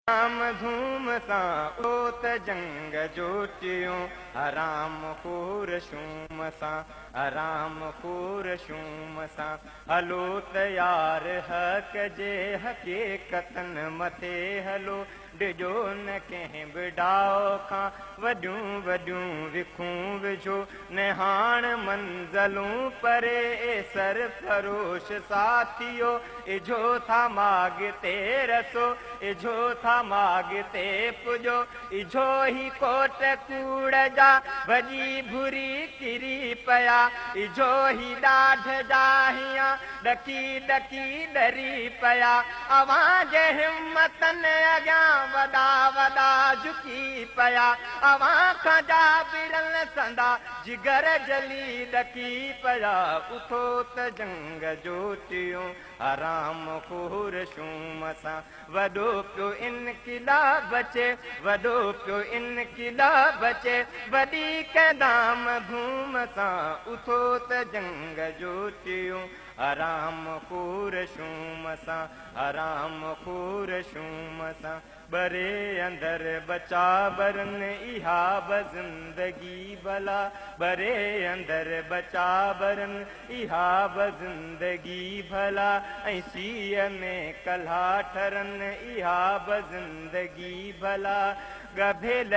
धाम धूम सां उत जंग जोटियूं हराम खूर शूम सां हराम खूर शूम सां हलो तयार हक़ जे हक़ीक़तन मथे हलो डिजो न कंहिं बि डाओ खां वॾियूं वॾियूं विखूं विझो न हाण मंज़लूं परे सरफरोश साथियो इझो था माॻिते रसो इझो था माॻिते पुॼो इझो ही कोट कूड़ जा भॼी भुरी किरी पिया इझो ही ॾाढ जा हियां ॾकी ॾकी डरी पिया अवां जे हिम्मतन अॻियां वॾा वॾा झुकी पिया अवां खां जा बिरल संदा जिगर जली ॾकी पिया उथो त जंग जोटियूं हराम खूर शूम सां वॾो पियो इनक़िलाब अचे वॾो पियो इनक़िलाब अचे वॾी क़दाम धूम सां उथो त जंग जोटियूं हराम खूर शूम सां हराम खूर शूम सां बरे अंदर बचा बरन इहा ब ज़िंदगी भला बरे अंदर बचा बरन इहा ब ज़िंदगी भला ऐं सीअ में कल्हा ठरन इहा ब ज़िंदगी भला गभेल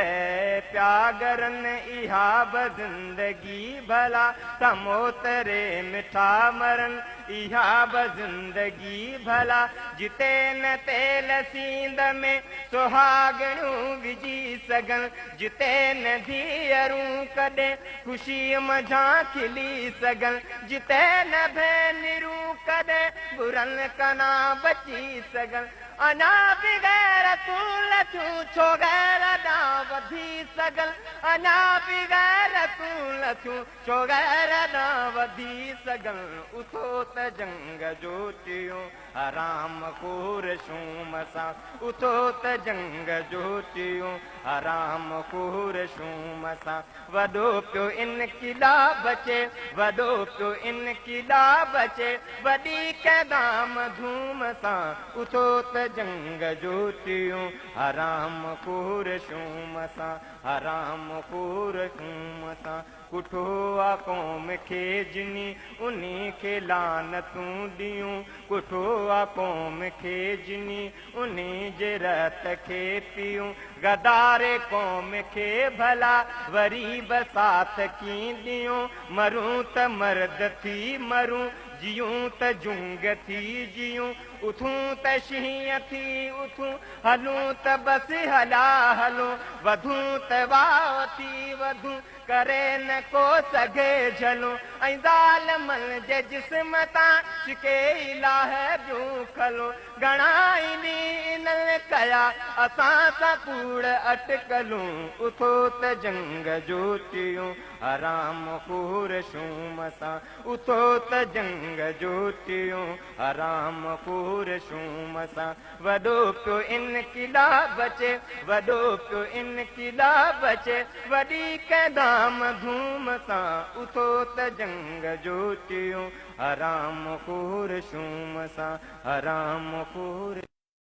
प्यागरन इहा ब ज़िंदगी भला तमोतरे मिठा मरन इहा ब ज़िंदगी भला जिते न तेल सींद में सुहागणूं विझी सघन जिते न धीअरूं कॾहिं ख़ुशीअ मझां खिली सघन जिते न भेनरूं कॾहिं बुरनि कना बची सघन अञा बि गैरतूं लथूं छो गैर ॾांहुं वधी सघन अञा बि गैरतूं लथूं छो गैर ॾांहुं वधी सघन उथो त जंग जोटियूं हराम खूर शूम सां उथो त जंग जोटियूं हराम खूर शूम सां वॾो पियो इनक़िलाब अचे वॾो पियो इनक़िलाब अचे वॾी क़दाम धूम सां उथो त जंग जोटियूं हराम खूर शूम सां हराम खूर शूम सां कुठो आ क़ौम खे जिनी उन्ही खे लानतूं ॾियूं कुठो आ क़ौम खे जिनी उन्ही जे रत खे पियूं गदारे क़ौम खे भला वरी बसात कीअं ॾियूं मरूं त मर्द थी मरूं जियूं त जुंग थी जियूं उथूं त शींहं थी उथूं हलूं त बसि हला हलूं वधूं त वाह थी वधूं करे न को सघे झलूं ऐं ज़ालिमन जे जिस्म तां छिके इलाह जूं खलूं घणा ई ॾींहं कया असां सां कूड़ अटकलूं उथो त जंग जोटियूं हराम खूर शूम सां उथो त जंग जोटियूं हराम खूर शूम सां वॾो पियो इनक़िलाब अचे वॾो पियो इनक़िलाब अचे वॾी क़दाम धूम सां उथो त जंग जोटियूं हराम खूर शूम सां हराम खूर